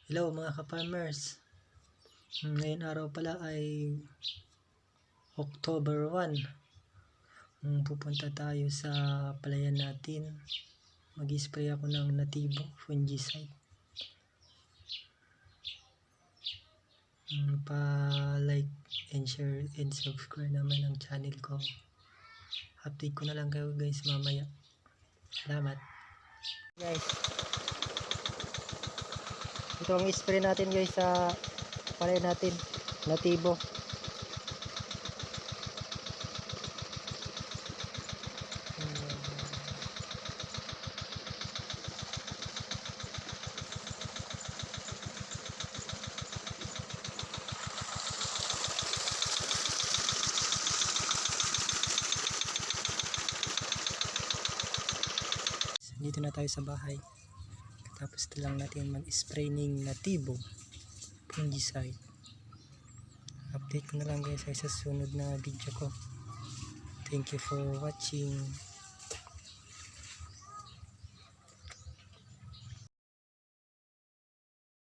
Hello mga ka-farmers. Ngayon araw pala ay October 1. Pupunta tayo sa palayan natin. Mag-spray ako ng Nativo fungicide. Pa-like and share and subscribe naman ang channel ko. Update ko na lang kayo guys mamaya. Salamat. Guys, ito ang spray natin guys sa palayan natin, Nativo. Dito na tayo sa bahay. Tapos na lang natin mag-spray ng Nativo fungicide. Update ko na lang guys sa susunod na video ko. Thank you for watching.